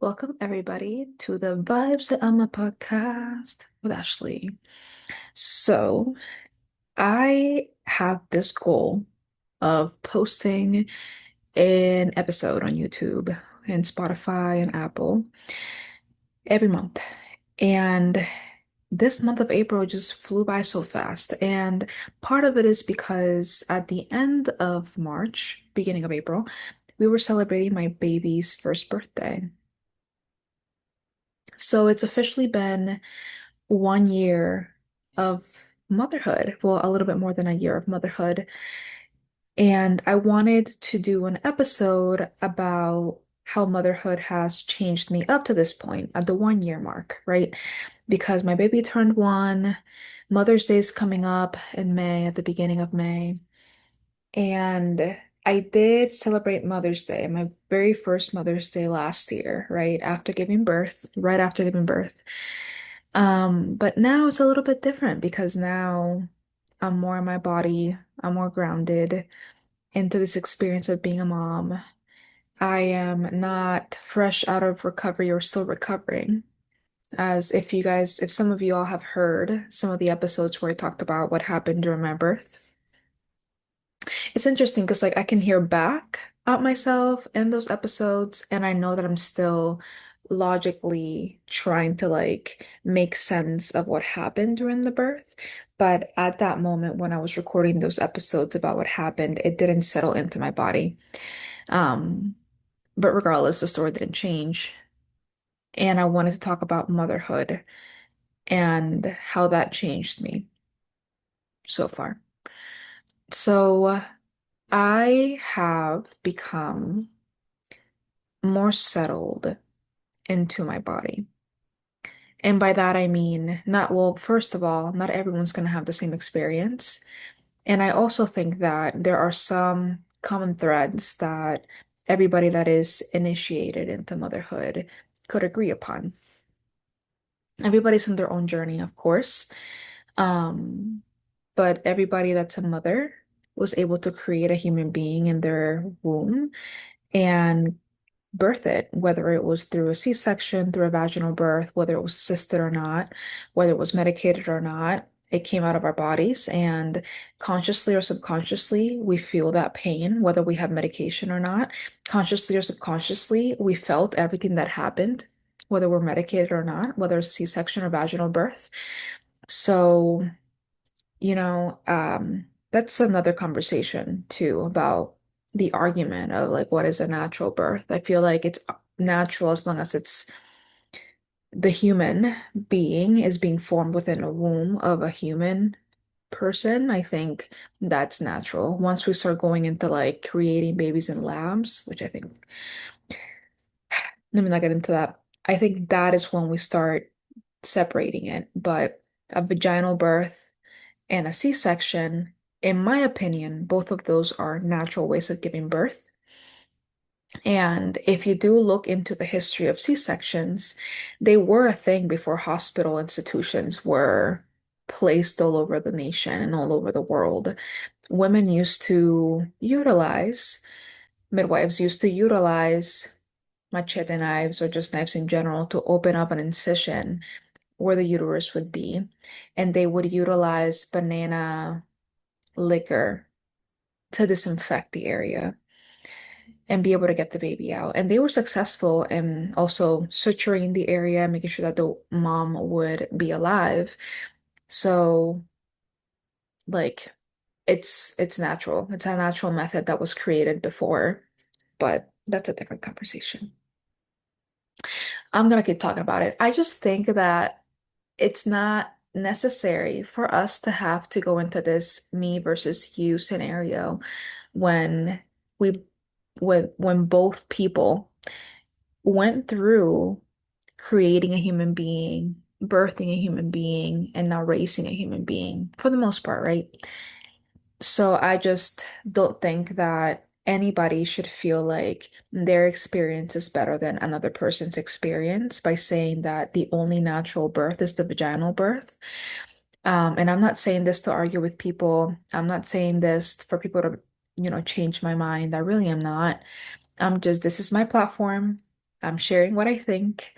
Welcome, everybody, to the Vibes Del Alma podcast with Ashley. So, I have this goal of posting an episode on YouTube and Spotify and Apple every month. And this month of April just flew by so fast. And part of it is because at the end of March, beginning of April, we were celebrating my baby's first birthday. So it's officially been 1 year of motherhood. Well, a little bit more than a year of motherhood. And I wanted to do an episode about how motherhood has changed me up to this point at the 1 year mark, right? Because my baby turned one, Mother's Day is coming up in May, at the beginning of May. And I did celebrate Mother's Day, my very first Mother's Day last year, right after giving birth, right after giving birth. But now it's a little bit different because now I'm more in my body, I'm more grounded into this experience of being a mom. I am not fresh out of recovery or still recovering. As if some of you all have heard some of the episodes where I talked about what happened during my birth. It's interesting because like I can hear back at myself in those episodes, and I know that I'm still logically trying to like make sense of what happened during the birth. But at that moment when I was recording those episodes about what happened, it didn't settle into my body. Um, but regardless, the story didn't change. And I wanted to talk about motherhood and how that changed me so far. So I have become more settled into my body. And by that, I mean, well, first of all, not everyone's going to have the same experience. And I also think that there are some common threads that everybody that is initiated into motherhood could agree upon. Everybody's on their own journey, of course. Um, but everybody that's a mother was able to create a human being in their womb and birth it, whether it was through a C-section, through a vaginal birth, whether it was assisted or not, whether it was medicated or not. It came out of our bodies, and consciously or subconsciously, we feel that pain, whether we have medication or not. Consciously or subconsciously, we felt everything that happened, whether we're medicated or not, whether it's C-section or vaginal birth. So, that's another conversation too about the argument of like what is a natural birth. I feel like it's natural as long as it's the human being is being formed within a womb of a human person. I think that's natural. Once we start going into like creating babies in labs, which I think, let me not get into that. I think that is when we start separating it. But a vaginal birth and a C-section, in my opinion, both of those are natural ways of giving birth. And if you do look into the history of C-sections, they were a thing before hospital institutions were placed all over the nation and all over the world. Women used to utilize, midwives used to utilize machete knives or just knives in general to open up an incision where the uterus would be. And they would utilize banana liquor to disinfect the area and be able to get the baby out. And they were successful in also suturing the area, making sure that the mom would be alive. So, like, it's natural. It's a natural method that was created before, but that's a different conversation. I'm gonna keep talking about it. I just think that it's not necessary for us to have to go into this me versus you scenario when we when both people went through creating a human being, birthing a human being, and now raising a human being for the most part, right? So I just don't think that anybody should feel like their experience is better than another person's experience by saying that the only natural birth is the vaginal birth. And I'm not saying this to argue with people. I'm not saying this for people to, change my mind. I really am not. This is my platform. I'm sharing what I think,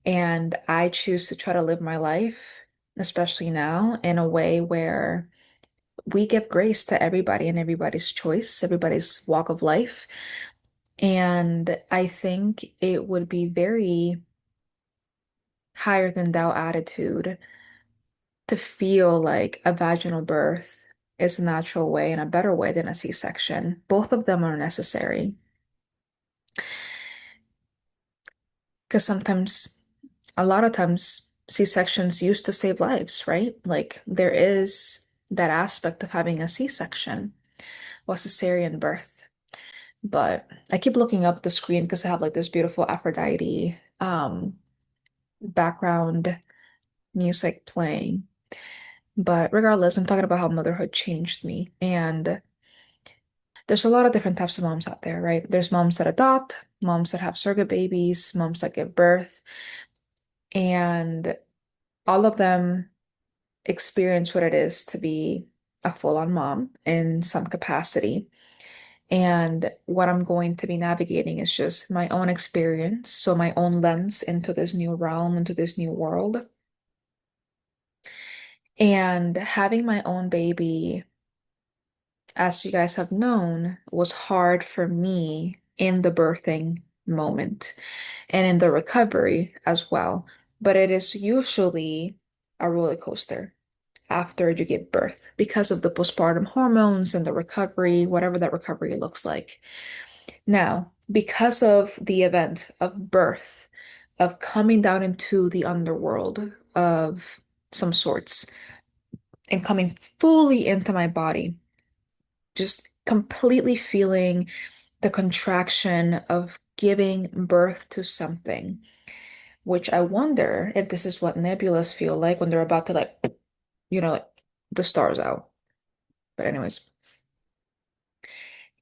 and I choose to try to live my life, especially now, in a way where we give grace to everybody and everybody's choice, everybody's walk of life. And I think it would be very higher than thou attitude to feel like a vaginal birth is a natural way and a better way than a C-section. Both of them are necessary. Because sometimes, a lot of times, C-sections used to save lives, right? Like there is that aspect of having a C-section or cesarean birth. But I keep looking up the screen because I have like this beautiful Aphrodite background music playing. But regardless, I'm talking about how motherhood changed me. And there's a lot of different types of moms out there, right? There's moms that adopt, moms that have surrogate babies, moms that give birth, and all of them experience what it is to be a full-on mom in some capacity. And what I'm going to be navigating is just my own experience, so my own lens into this new realm, into this new world. And having my own baby, as you guys have known, was hard for me in the birthing moment and in the recovery as well. But it is usually a roller coaster after you give birth because of the postpartum hormones and the recovery, whatever that recovery looks like. Now, because of the event of birth, of coming down into the underworld of some sorts and coming fully into my body, just completely feeling the contraction of giving birth to something, which I wonder if this is what nebulas feel like when they're about to like the stars out. But anyways,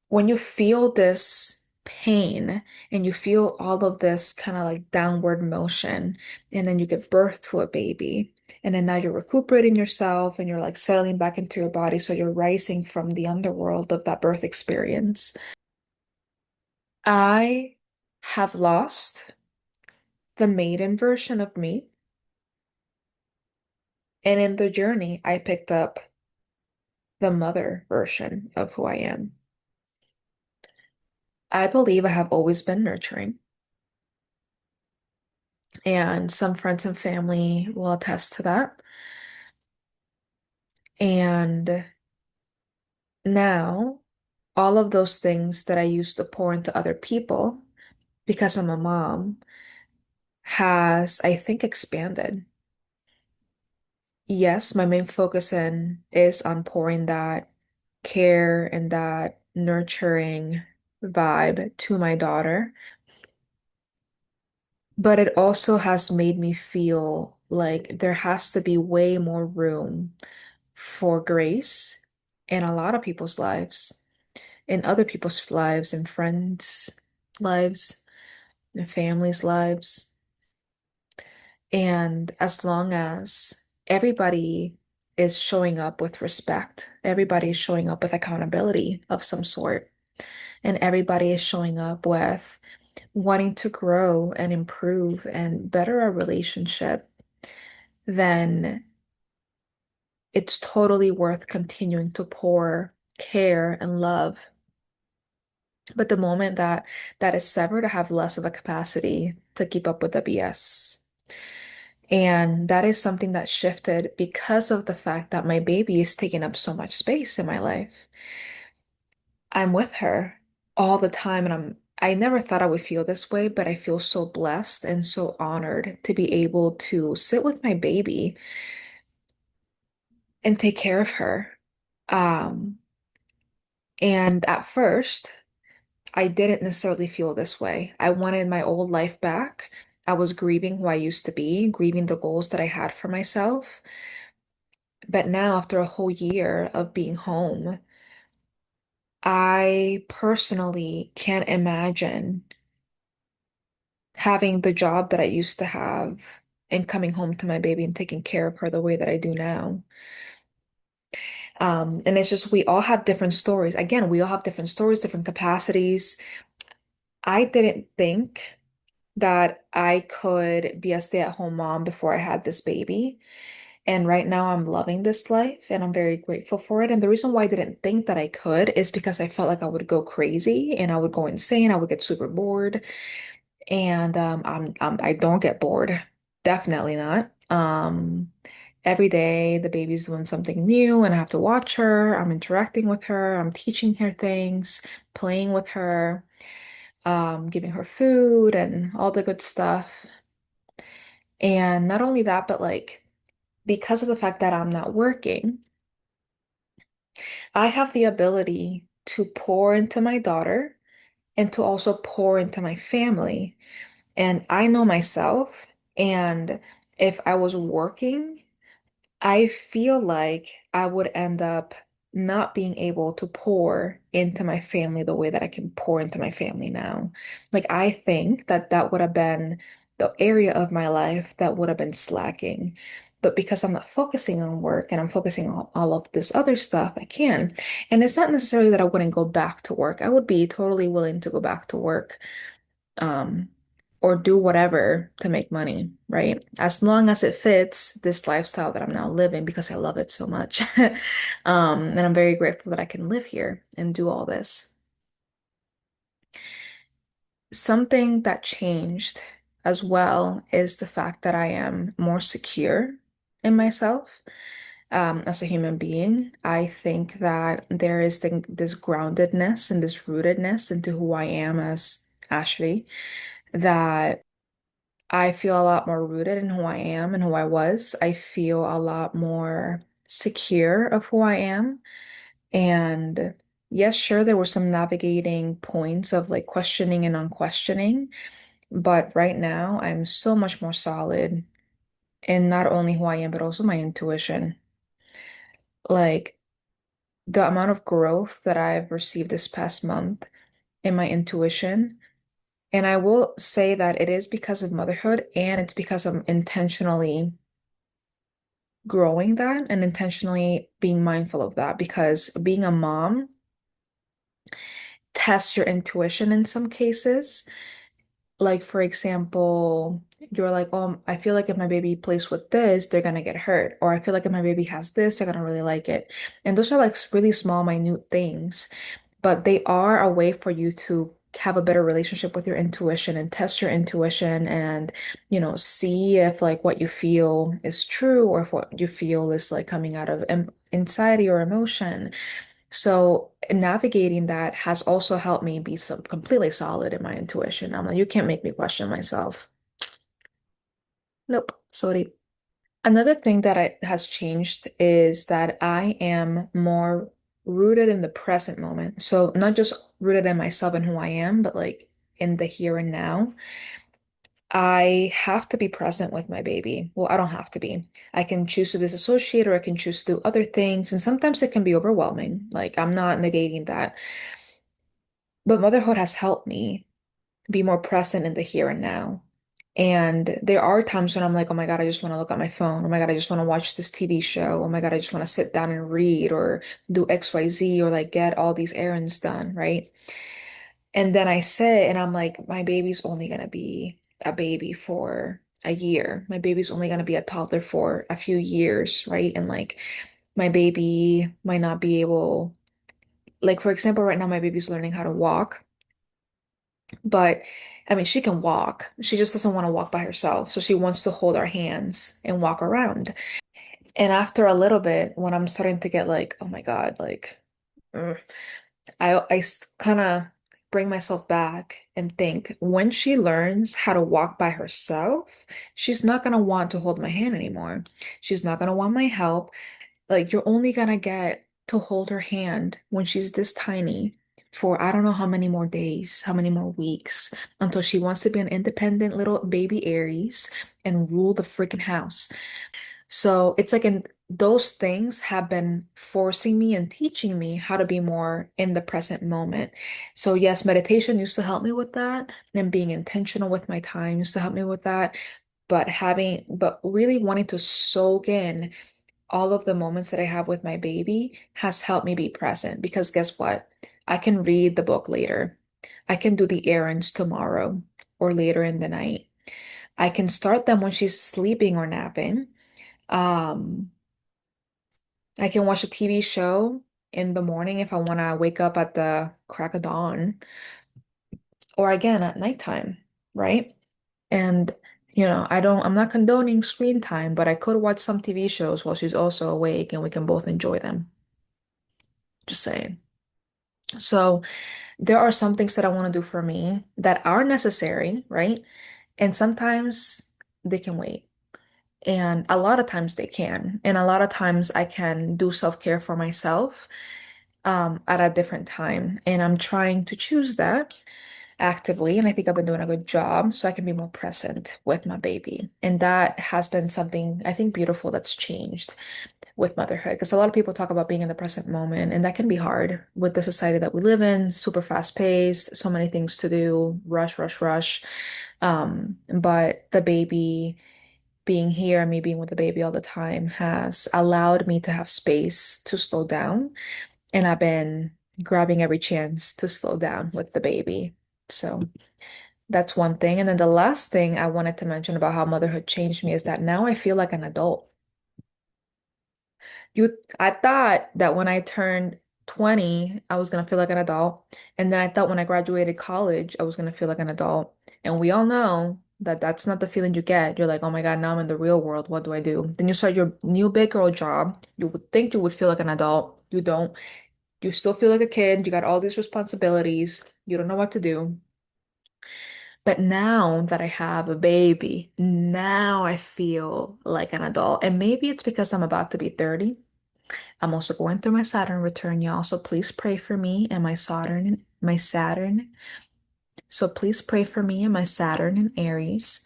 when you feel this pain and you feel all of this kind of like downward motion, and then you give birth to a baby, and then now you're recuperating yourself and you're like settling back into your body. So you're rising from the underworld of that birth experience. I have lost the maiden version of me, and in the journey, I picked up the mother version of who I am. I believe I have always been nurturing. And some friends and family will attest to that. And now, all of those things that I used to pour into other people because I'm a mom has, I think, expanded. Yes, my main focus in is on pouring that care and that nurturing vibe to my daughter, but it also has made me feel like there has to be way more room for grace in a lot of people's lives, in other people's lives, and friends' lives, and families' lives. And as long as everybody is showing up with respect, everybody is showing up with accountability of some sort, and everybody is showing up with wanting to grow and improve and better our relationship, then it's totally worth continuing to pour care and love. But the moment that that is severed, I have less of a capacity to keep up with the BS. And that is something that shifted because of the fact that my baby is taking up so much space in my life. I'm with her all the time, and I never thought I would feel this way, but I feel so blessed and so honored to be able to sit with my baby and take care of her. Um, and at first, I didn't necessarily feel this way. I wanted my old life back. I was grieving who I used to be, grieving the goals that I had for myself. But now, after a whole year of being home, I personally can't imagine having the job that I used to have and coming home to my baby and taking care of her the way that I do now. And it's just we all have different stories. Again, we all have different stories, different capacities. I didn't think that I could be a stay-at-home mom before I had this baby. And right now I'm loving this life and I'm very grateful for it. And the reason why I didn't think that I could is because I felt like I would go crazy and I would go insane. I would get super bored. And I don't get bored. Definitely not. Every day the baby's doing something new and I have to watch her. I'm interacting with her. I'm teaching her things, playing with her, giving her food and all the good stuff. And not only that, but like because of the fact that I'm not working, I have the ability to pour into my daughter and to also pour into my family. And I know myself, and if I was working, I feel like I would end up not being able to pour into my family the way that I can pour into my family now. Like, I think that that would have been the area of my life that would have been slacking. But because I'm not focusing on work and I'm focusing on all of this other stuff, I can. And it's not necessarily that I wouldn't go back to work. I would be totally willing to go back to work, um, or do whatever to make money, right? As long as it fits this lifestyle that I'm now living because I love it so much. And I'm very grateful that I can live here and do all this. Something that changed as well is the fact that I am more secure in myself. As a human being, I think that there is this groundedness and this rootedness into who I am as Ashley that I feel a lot more rooted in who I am and who I was. I feel a lot more secure of who I am. And yes, sure, there were some navigating points of like questioning and unquestioning, but right now I'm so much more solid in not only who I am, but also my intuition. Like the amount of growth that I've received this past month in my intuition. And I will say that it is because of motherhood and it's because I'm intentionally growing that and intentionally being mindful of that because being a mom tests your intuition in some cases. Like, for example, you're like, oh, I feel like if my baby plays with this, they're gonna get hurt. Or I feel like if my baby has this, they're gonna really like it. And those are like really small, minute things, but they are a way for you to have a better relationship with your intuition and test your intuition and, see if like what you feel is true or if what you feel is like coming out of anxiety or emotion. So navigating that has also helped me be completely solid in my intuition. I'm like, you can't make me question myself. Nope, sorry. Another thing that has changed is that I am more rooted in the present moment. So not just rooted in myself and who I am, but like in the here and now. I have to be present with my baby. Well, I don't have to be. I can choose to disassociate or I can choose to do other things. And sometimes it can be overwhelming. Like I'm not negating that. But motherhood has helped me be more present in the here and now. And there are times when I'm like, oh my God, I just want to look at my phone. Oh my God, I just want to watch this TV show. Oh my God, I just want to sit down and read or do XYZ or like get all these errands done, right? And then I sit and I'm like, my baby's only gonna be a baby for a year. My baby's only gonna be a toddler for a few years, right? And like my baby might not be able, like for example, right now my baby's learning how to walk. But I mean, she can walk. She just doesn't want to walk by herself. So she wants to hold our hands and walk around. And after a little bit, when I'm starting to get like, oh my God, like, ugh, I kind of bring myself back and think when she learns how to walk by herself, she's not going to want to hold my hand anymore. She's not going to want my help. Like you're only gonna get to hold her hand when she's this tiny for I don't know how many more days, how many more weeks until she wants to be an independent little baby Aries and rule the freaking house. So it's like those things have been forcing me and teaching me how to be more in the present moment. So yes, meditation used to help me with that, and being intentional with my time used to help me with that. But really wanting to soak in all of the moments that I have with my baby has helped me be present because guess what? I can read the book later. I can do the errands tomorrow. or later in the night. I can start them when she's sleeping or napping. Um, I can watch a TV show in the morning if I want to wake up at the crack of dawn, or again at nighttime, right? And I'm not condoning screen time, but I could watch some TV shows while she's also awake and we can both enjoy them. Just saying. So there are some things that I want to do for me that are necessary, right? And sometimes they can wait. And a lot of times they can. And a lot of times I can do self-care for myself at a different time. And I'm trying to choose that actively. And I think I've been doing a good job so I can be more present with my baby. And that has been something I think beautiful that's changed with motherhood. Because a lot of people talk about being in the present moment, and that can be hard with the society that we live in, super fast paced, so many things to do, rush, rush, rush. But the baby being here, me being with the baby all the time, has allowed me to have space to slow down. And I've been grabbing every chance to slow down with the baby. So that's one thing. And then the last thing I wanted to mention about how motherhood changed me is that now I feel like an adult. I thought that when I turned 20, I was gonna feel like an adult. And then I thought when I graduated college, I was gonna feel like an adult. And we all know that that's not the feeling you get. You're like, oh my God, now I'm in the real world. What do I do? Then you start your new big girl job. You would think you would feel like an adult. You don't. You still feel like a kid. You got all these responsibilities. You don't know what to do. But now that I have a baby, now I feel like an adult. And maybe it's because I'm about to be 30. I'm also going through my Saturn return, y'all. So please pray for me and my Saturn. So please pray for me and my Saturn and Aries.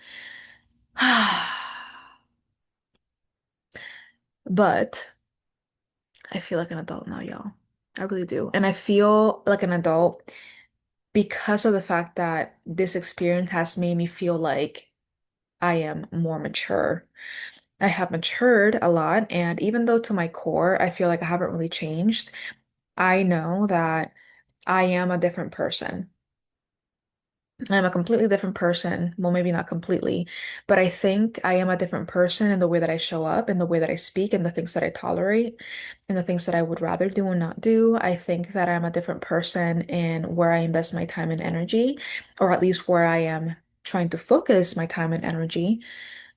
But I feel like an adult now, y'all. I really do. And I feel like an adult because of the fact that this experience has made me feel like I am more mature. I have matured a lot, and even though to my core, I feel like I haven't really changed, I know that I am a different person. I'm a completely different person. Well, maybe not completely, but I think I am a different person in the way that I show up, in the way that I speak, and the things that I tolerate, and the things that I would rather do and not do. I think that I'm a different person in where I invest my time and energy, or at least where I am trying to focus my time and energy.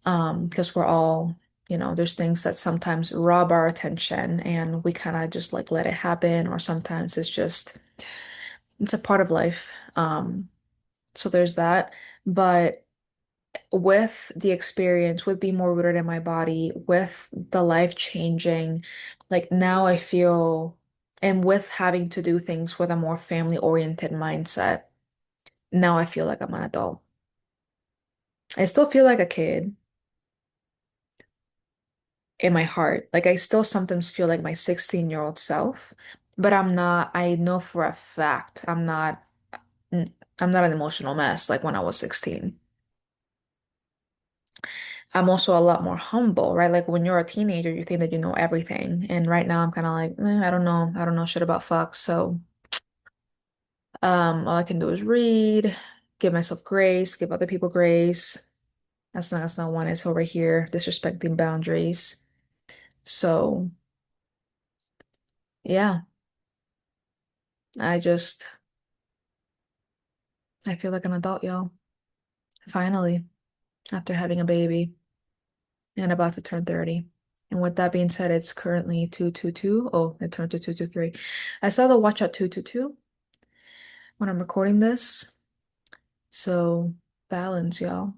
Because we're all, there's things that sometimes rob our attention and we kind of just like let it happen, or sometimes it's a part of life. So there's that. But with the experience, with being more rooted in my body, with the life changing, like now I feel, and with having to do things with a more family-oriented mindset, now I feel like I'm an adult. I still feel like a kid in my heart. Like I still sometimes feel like my 16-year-old self, but I'm not, I know for a fact I'm not an emotional mess like when I was 16. I'm also a lot more humble, right? Like when you're a teenager, you think that you know everything. And right now I'm kind of like, I don't know. I don't know shit about fuck. So all I can do is read, give myself grace, give other people grace. As long as no one is over here disrespecting boundaries. So yeah, I just I feel like an adult, y'all. Finally, after having a baby and about to turn 30. And with that being said, it's currently 222. Oh, it turned to 223. I saw the watch at 222 when I'm recording this. So balance, y'all.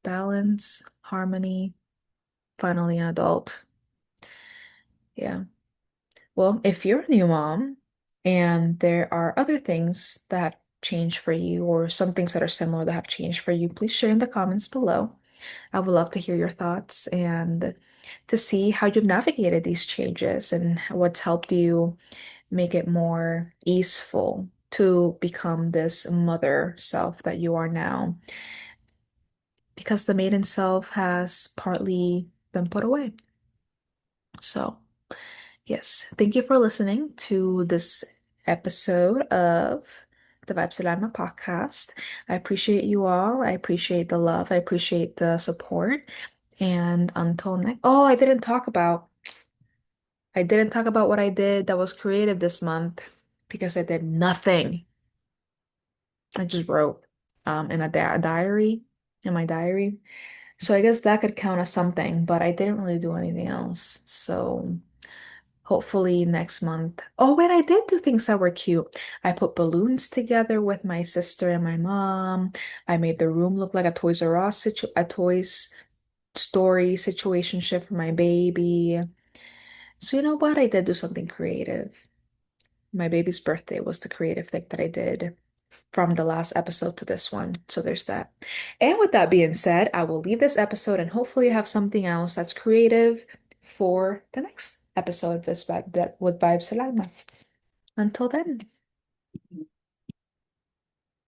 Balance, harmony, finally an adult. Yeah. Well, if you're a new mom and there are other things that have changed for you or some things that are similar that have changed for you, please share in the comments below. I would love to hear your thoughts and to see how you've navigated these changes and what's helped you make it more easeful to become this mother self that you are now, because the maiden self has partly been put away. So, yes, thank you for listening to this episode of the Vibes Del Alma podcast. I appreciate you all. I appreciate the love. I appreciate the support. And until next, oh, I didn't talk about what I did that was creative this month because I did nothing. I just wrote in a diary, in my diary. So I guess that could count as something, but I didn't really do anything else. So hopefully next month. Oh, wait, I did do things that were cute. I put balloons together with my sister and my mom. I made the room look like a Toys R Us a Toys Story situationship for my baby. So you know what? I did do something creative. My baby's birthday was the creative thing that I did from the last episode to this one. So there's that. And with that being said, I will leave this episode and hopefully have something else that's creative for the next episode of this with Vibes Del Alma. Until then.